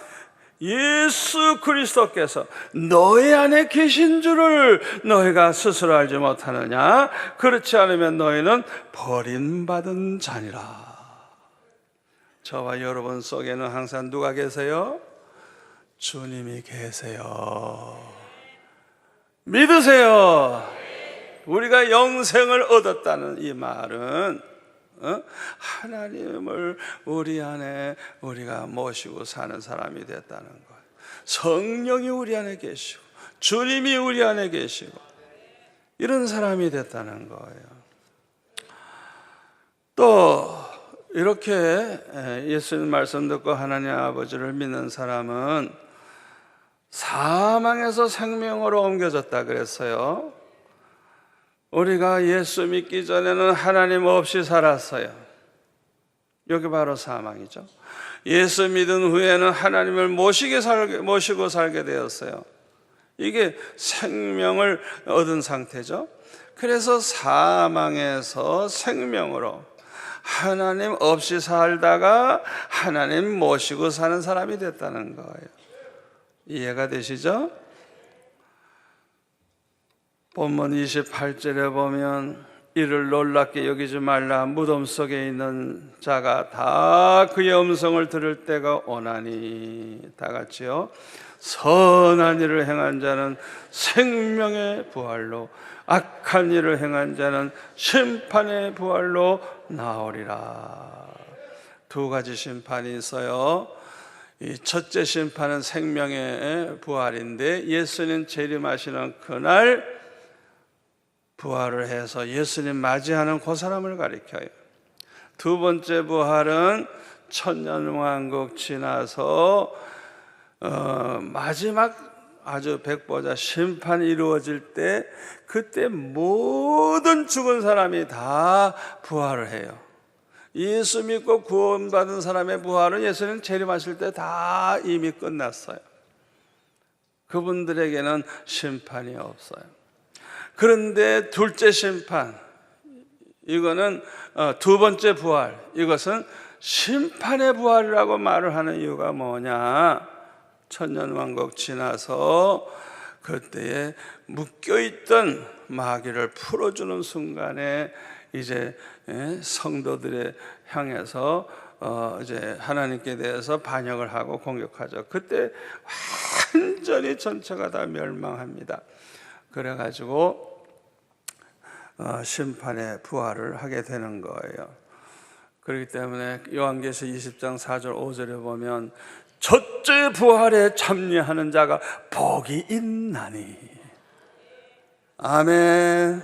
예수 그리스도께서 너희 안에 계신 줄을 너희가 스스로 알지 못하느냐. 그렇지 않으면 너희는 버림받은 자니라. 저와 여러분 속에는 항상 누가 계세요? 주님이 계세요. 믿으세요. 우리가 영생을 얻었다는 이 말은 하나님을 우리 안에 우리가 모시고 사는 사람이 됐다는 거예요. 성령이 우리 안에 계시고 주님이 우리 안에 계시고 이런 사람이 됐다는 거예요. 또 이렇게 예수님 말씀 듣고 하나님 아버지를 믿는 사람은 사망에서 생명으로 옮겨졌다 그랬어요. 우리가 예수 믿기 전에는 하나님 없이 살았어요. 여기 바로 사망이죠. 예수 믿은 후에는 하나님을 모시고 살게 되었어요. 이게 생명을 얻은 상태죠. 그래서 사망에서 생명으로 하나님 없이 살다가 하나님 모시고 사는 사람이 됐다는 거예요. 이해가 되시죠? 본문 28절에 보면 이를 놀랍게 여기지 말라. 무덤 속에 있는 자가 다 그의 음성을 들을 때가 오나니. 다 같이요. 선한 일을 행한 자는 생명의 부활로, 악한 일을 행한 자는 심판의 부활로 나오리라. 두 가지 심판이 있어요. 이 첫째 심판은 생명의 부활인데, 예수님 재림하시는 그날 부활을 해서 예수님 맞이하는 그 사람을 가리켜요. 두 번째 부활은 천년왕국 지나서 마지막 아주 백보자 심판이 이루어질 때, 그때 모든 죽은 사람이 다 부활을 해요. 예수 믿고 구원받은 사람의 부활은 예수님 재림하실 때 다 이미 끝났어요. 그분들에게는 심판이 없어요. 그런데 둘째 심판, 이거는 두 번째 부활, 이것은 심판의 부활이라고 말을 하는 이유가 뭐냐? 천년왕국 지나서 그때에 묶여있던 마귀를 풀어주는 순간에 이제 성도들에 향해서 이제 하나님께 대해서 반역을 하고 공격하죠. 그때 완전히 전체가 다 멸망합니다. 그래가지고 심판의 부활을 하게 되는 거예요. 그렇기 때문에 요한계시록 20장 4절 5절에 보면 첫째 부활에 참여하는 자가 복이 있나니. 아멘.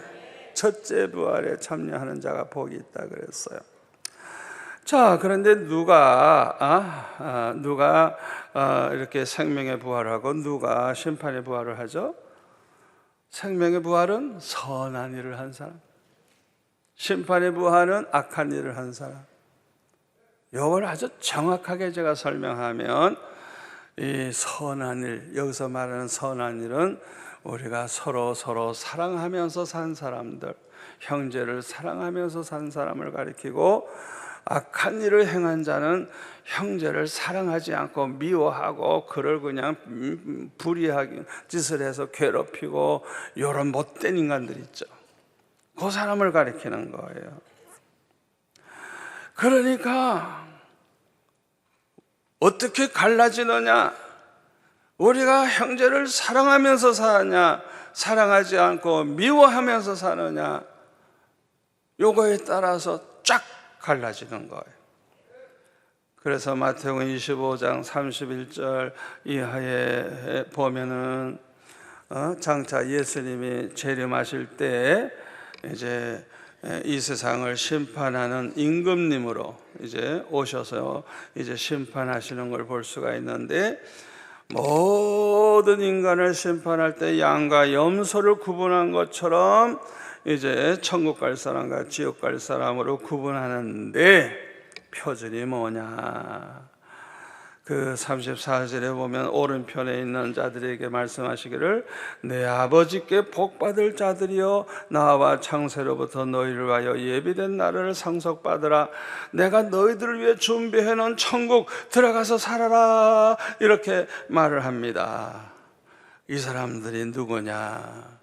첫째 부활에 참여하는 자가 복이 있다 그랬어요. 자, 그런데 누가 이렇게 생명의 부활을 하고 누가 심판의 부활을 하죠? 생명의 부활은 선한 일을 한 사람, 심판의 부활은 악한 일을 한 사람. 이걸 아주 정확하게 제가 설명하면, 이 선한 일, 여기서 말하는 선한 일은 우리가 서로 사랑하면서 산 사람들, 형제를 사랑하면서 산 사람을 가리키고, 악한 일을 행한 자는 형제를 사랑하지 않고 미워하고 그를 그냥 불의하게 짓을 해서 괴롭히고, 이런 못된 인간들 있죠. 그 사람을 가리키는 거예요. 그러니까 어떻게 갈라지느냐? 우리가 형제를 사랑하면서 사느냐, 사랑하지 않고 미워하면서 사느냐, 요거에 따라서 쫙 갈라지는 거예요. 그래서 마태복음 25장 31절 이하에 보면은 장차 예수님이 재림하실 때 이제 이 세상을 심판하는 임금님으로 이제 오셔서 이제 심판하시는 걸 볼 수가 있는데, 모든 인간을 심판할 때 양과 염소를 구분한 것처럼 이제 천국 갈 사람과 지옥 갈 사람으로 구분하는데, 표준이 뭐냐? 그 34절에 보면 오른편에 있는 자들에게 말씀하시기를, 내 아버지께 복받을 자들이여 나와 창세로부터 너희를 위하여 예비된 나라를 상속받으라. 내가 너희들을 위해 준비해 놓은 천국 들어가서 살아라. 이렇게 말을 합니다. 이 사람들이 누구냐?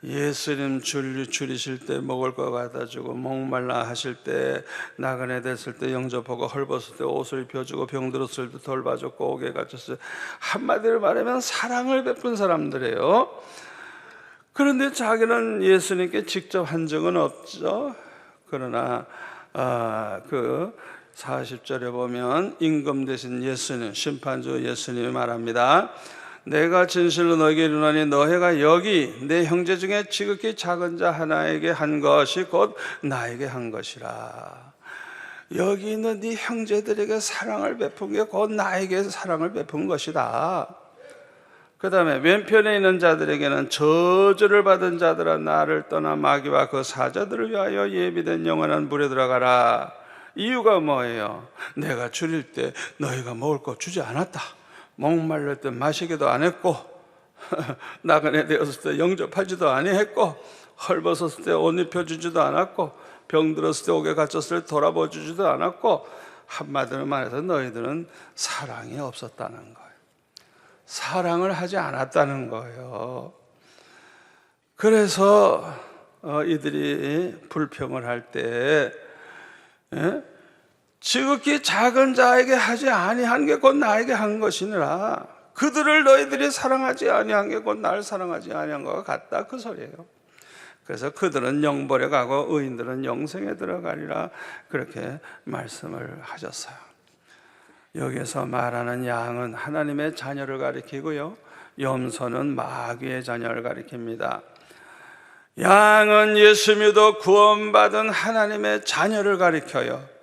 예수님 줄이실 때 먹을 거 갖다 주고, 목말라 하실 때, 나그네 됐을 때 영접하고, 헐벗을 때 옷을 입혀주고, 병들었을 때 돌봐줬고, 옥에 갇혔을 때, 한마디로 말하면 사랑을 베푼 사람들이에요. 그런데 자기는 예수님께 직접 한 적은 없죠. 그러나 그 40절에 보면 임금 되신 예수님, 심판주 예수님이 말합니다. 내가 진실로 너에게 이르노니 너희가 여기 내 형제 중에 지극히 작은 자 하나에게 한 것이 곧 나에게 한 것이라. 여기 있는 네 형제들에게 사랑을 베푼 게 곧 나에게 사랑을 베푼 것이다. 그 다음에 왼편에 있는 자들에게는 저주를 받은 자들아 나를 떠나 마귀와 그 사자들을 위하여 예비된 영원한 불에 들어가라. 이유가 뭐예요? 내가 줄일 때 너희가 먹을 거 주지 않았다. 목말릴 때 마시기도 안 했고 나그네 되었을 때 영접하지도 아니했고 헐벗었을 때 옷 입혀주지도 않았고 병들었을 때 옥에 갇혔을 때 돌아봐 주지도 않았고 한마디로 말해서 너희들은 사랑이 없었다는 거예요. 사랑을 하지 않았다는 거예요. 그래서 이들이 불평을 할 때 지극히 작은 자에게 하지 아니한 게 곧 나에게 한 것이니라. 그들을 너희들이 사랑하지 아니한 게 곧 나를 사랑하지 아니한 것과 같다, 그 소리예요. 그래서 그들은 영벌에 가고 의인들은 영생에 들어가리라, 그렇게 말씀을 하셨어요. 여기서 말하는 양은 하나님의 자녀를 가리키고요, 염소는 마귀의 자녀를 가리킵니다. 양은 예수 믿어 구원받은 하나님의 자녀를 가리켜요.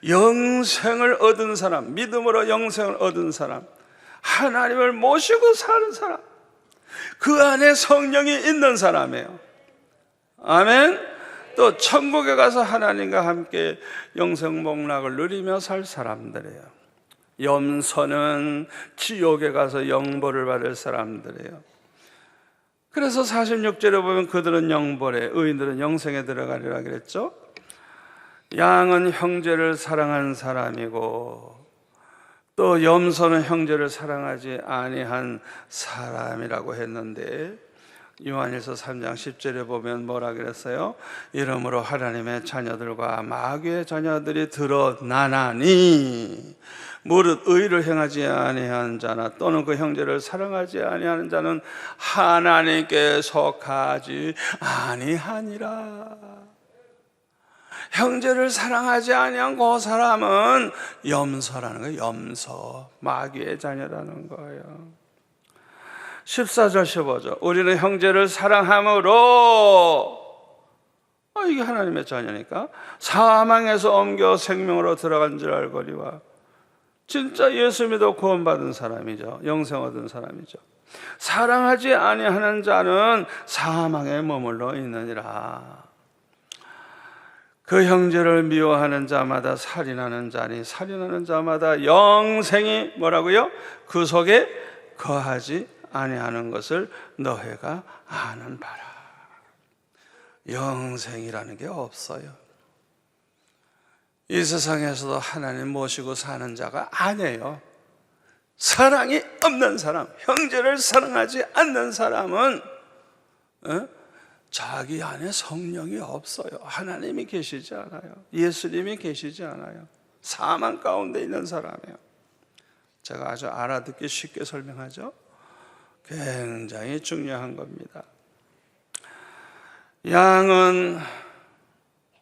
영생을 얻은 사람, 믿음으로 영생을 얻은 사람, 하나님을 모시고 사는 사람, 그 안에 성령이 있는 사람이에요. 아멘. 또 천국에 가서 하나님과 함께 영생 복락을 누리며 살 사람들이에요. 염소는 지옥에 가서 영벌을 받을 사람들이에요. 그래서 46절에 보면 그들은 영벌에, 의인들은 영생에 들어가리라 그랬죠. 양은 형제를 사랑한 사람이고 또 염소는 형제를 사랑하지 아니한 사람이라고 했는데, 요한일서 3장 10절에 보면 뭐라 그랬어요? 이러므로 하나님의 자녀들과 마귀의 자녀들이 드러나나니 무릇 의를 행하지 아니한 자나 또는 그 형제를 사랑하지 아니하는 자는 하나님께 속하지 아니하니라. 형제를 사랑하지 아니한 그 사람은 염소라는 거예요. 염소, 마귀의 자녀라는 거예요. 14절 15절 우리는 형제를 사랑함으로, 이게 하나님의 자녀니까 사망에서 옮겨 생명으로 들어간 줄 알거니와. 진짜 예수 믿어 구원받은 사람이죠. 영생 얻은 사람이죠. 사랑하지 아니하는 자는 사망에 머물러 있느니라. 그 형제를 미워하는 자마다 살인하는 자니 살인하는 자마다 영생이 뭐라고요? 그 속에 거하지 아니하는 것을 너희가 아는 바라. 영생이라는 게 없어요. 이 세상에서도 하나님 모시고 사는 자가 아니에요. 사랑이 없는 사람, 형제를 사랑하지 않는 사람은 자기 안에 성령이 없어요. 하나님이 계시지 않아요. 예수님이 계시지 않아요. 사망 가운데 있는 사람이에요. 제가 아주 알아듣기 쉽게 설명하죠. 굉장히 중요한 겁니다. 양은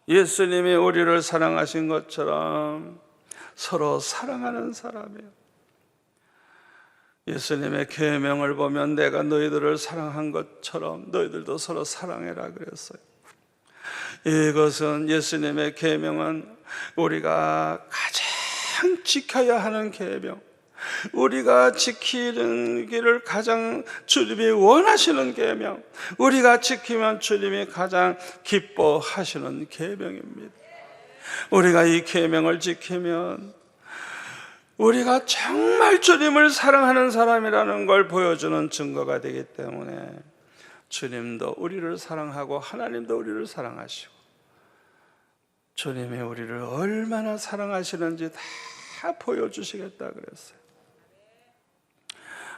예수님이 우리를 사랑하신 것처럼 서로 사랑하는 사람이에요. 예수님의 계명을 보면 내가 너희들을 사랑한 것처럼 너희들도 서로 사랑해라 그랬어요. 이것은 예수님의 계명은 우리가 가장 지켜야 하는 계명, 우리가 지키는 길을 가장 주님이 원하시는 계명, 우리가 지키면 주님이 가장 기뻐하시는 계명입니다. 우리가 이 계명을 지키면 우리가 정말 주님을 사랑하는 사람이라는 걸 보여주는 증거가 되기 때문에 주님도 우리를 사랑하고 하나님도 우리를 사랑하시고 주님이 우리를 얼마나 사랑하시는지 다 보여주시겠다 그랬어요.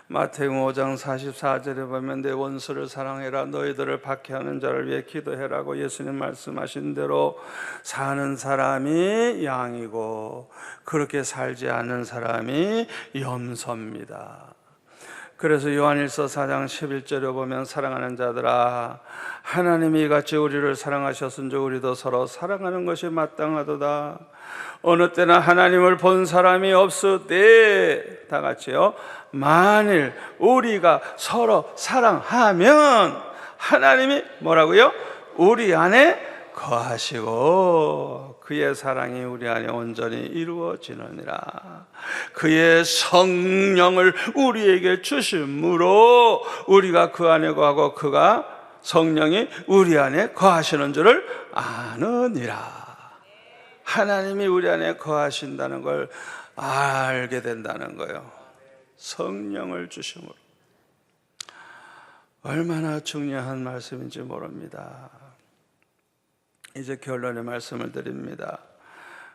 마태복음 5장 44절에 보면 내 원수를 사랑해라, 너희들을 박해하는 자를 위해 기도해라고 예수님 말씀하신 대로 사는 사람이 양이고 그렇게 살지 않는 사람이 염소입니다. 그래서 요한일서 4장 11절에 보면 사랑하는 자들아 하나님이 이같이 우리를 사랑하셨은즉 우리도 서로 사랑하는 것이 마땅하도다. 어느 때나 하나님을 본 사람이 없으되, 다 같이요, 만일 우리가 서로 사랑하면 하나님이 뭐라고요? 우리 안에 거하시고 그의 사랑이 우리 안에 온전히 이루어지느니라. 그의 성령을 우리에게 주심으로 우리가 그 안에 거하고 그가, 성령이 우리 안에 거하시는 줄을 아느니라. 하나님이 우리 안에 거하신다는 걸 알게 된다는 거예요. 성령을 주심으로. 얼마나 중요한 말씀인지 모릅니다. 이제 결론의 말씀을 드립니다.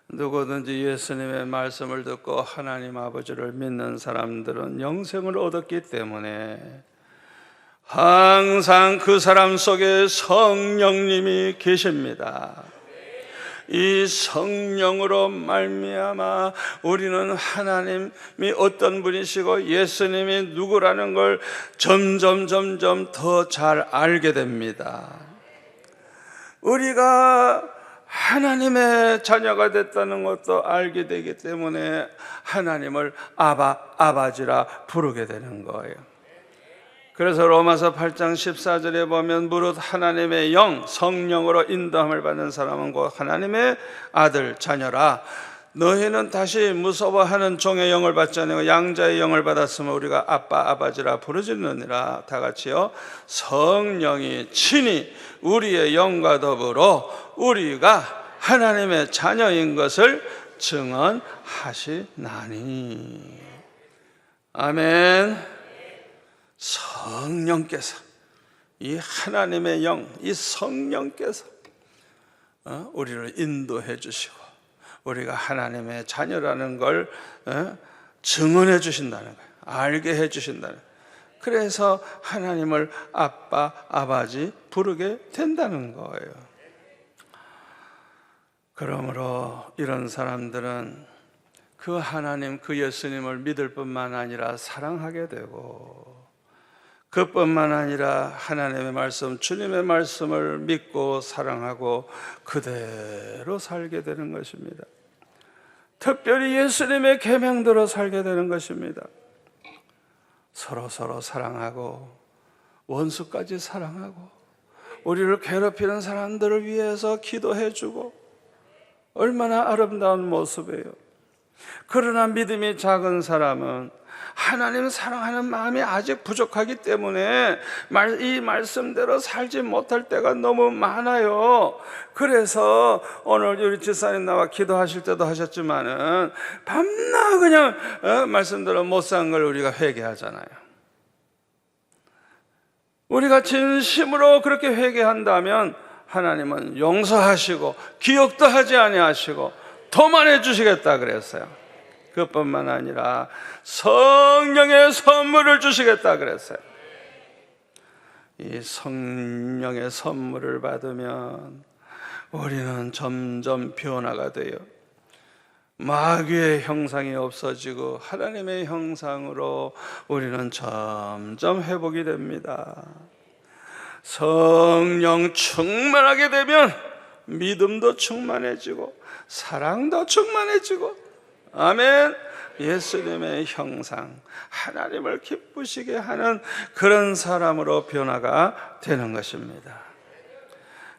누구든지 예수님의 말씀을 듣고 하나님 아버지를 믿는 사람들은 영생을 얻었기 때문에 항상 그 사람 속에 성령님이 계십니다. 이 성령으로 말미암아 우리는 하나님이 어떤 분이시고 예수님이 누구라는 걸 점점 더 잘 알게 됩니다. 우리가 하나님의 자녀가 됐다는 것도 알게 되기 때문에 하나님을 아바지라 부르게 되는 거예요. 그래서 로마서 8장 14절에 보면 무릇 하나님의 영, 성령으로 인도함을 받는 사람은 곧 하나님의 아들, 자녀라. 너희는 다시 무서워하는 종의 영을 받지 아니하고 양자의 영을 받았으면 우리가 아빠, 아바지라 부르짖느니라. 다 같이요. 성령이 친히 우리의 영과 더불어 우리가 하나님의 자녀인 것을 증언하시나니. 아멘. 성령께서, 이 하나님의 영, 이 성령께서 우리를 인도해 주시고 우리가 하나님의 자녀라는 걸 증언해 주신다는 거예요. 알게 해 주신다는 거예요. 그래서 하나님을 아빠, 아버지 부르게 된다는 거예요. 그러므로 이런 사람들은 그 하나님, 그 예수님을 믿을 뿐만 아니라 사랑하게 되고, 그뿐만 아니라 하나님의 말씀, 주님의 말씀을 믿고 사랑하고 그대로 살게 되는 것입니다. 특별히 예수님의 계명대로 살게 되는 것입니다. 서로 사랑하고 원수까지 사랑하고 우리를 괴롭히는 사람들을 위해서 기도해주고, 얼마나 아름다운 모습이에요. 그러나 믿음이 작은 사람은 하나님 사랑하는 마음이 아직 부족하기 때문에 이 말씀대로 살지 못할 때가 너무 많아요. 그래서 오늘 우리 집사님 나와 기도하실 때도 하셨지만은 밤낮 그냥 말씀대로 못 산 걸 우리가 회개하잖아요. 우리가 진심으로 그렇게 회개한다면 하나님은 용서하시고 기억도 하지 아니하시고 더 많이 주시겠다 그랬어요. 그뿐만 아니라 성령의 선물을 주시겠다 그랬어요. 이 성령의 선물을 받으면 우리는 점점 변화가 돼요. 마귀의 형상이 없어지고 하나님의 형상으로 우리는 점점 회복이 됩니다. 성령 충만하게 되면 믿음도 충만해지고 사랑도 충만해지고, 아멘. 예수님의 형상, 하나님을 기쁘시게 하는 그런 사람으로 변화가 되는 것입니다.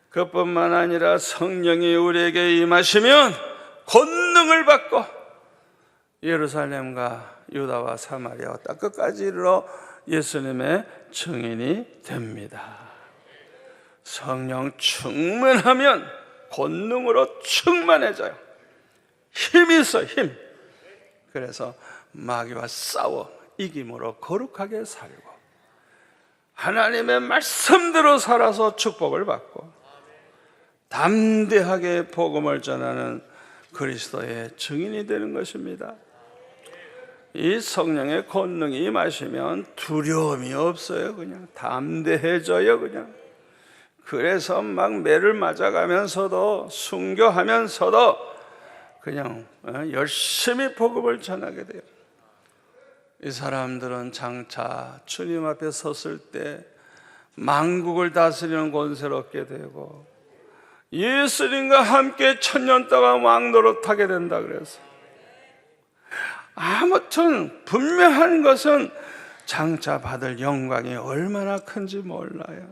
그뿐만 아니라 성령이 우리에게 임하시면 권능을 받고 예루살렘과 유다와 사마리아와 땅 끝까지 이르러 예수님의 증인이 됩니다. 성령 충만하면 권능으로 충만해져요. 힘이 있어, 힘. 그래서 마귀와 싸워 이김으로 거룩하게 살고 하나님의 말씀대로 살아서 축복을 받고 담대하게 복음을 전하는 그리스도의 증인이 되는 것입니다. 이 성령의 권능이 임하시면 두려움이 없어요. 그냥 담대해져요. 그냥. 그래서 막 매를 맞아가면서도 순교하면서도 그냥 열심히 복음을 전하게 돼요. 이 사람들은 장차 주님 앞에 섰을 때 만국을 다스리는 권세를 얻게 되고 예수님과 함께 천년 동안 왕노릇하게 된다 그래서, 아무튼 분명한 것은 장차 받을 영광이 얼마나 큰지 몰라요.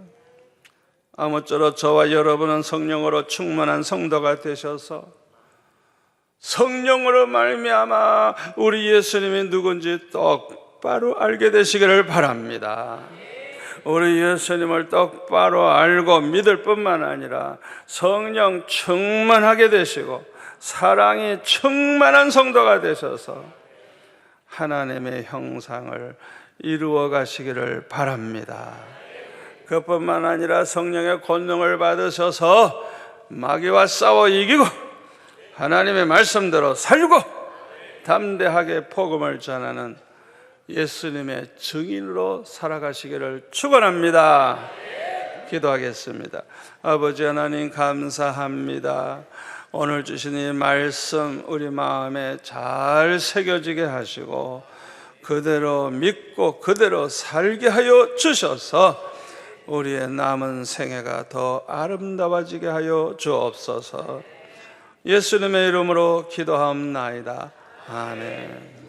아무쪼록 저와 여러분은 성령으로 충만한 성도가 되셔서 성령으로 말미암아 우리 예수님이 누군지 똑바로 알게 되시기를 바랍니다. 우리 예수님을 똑바로 알고 믿을 뿐만 아니라 성령 충만하게 되시고 사랑이 충만한 성도가 되셔서 하나님의 형상을 이루어 가시기를 바랍니다. 그뿐만 아니라 성령의 권능을 받으셔서 마귀와 싸워 이기고 하나님의 말씀대로 살고 담대하게 복음을 전하는 예수님의 증인으로 살아가시기를 축원합니다. 기도하겠습니다. 아버지 하나님 감사합니다. 오늘 주신 이 말씀 우리 마음에 잘 새겨지게 하시고 그대로 믿고 그대로 살게 하여 주셔서 우리의 남은 생애가 더 아름다워지게 하여 주옵소서. 예수님의 이름으로 기도하옵나이다. 아멘.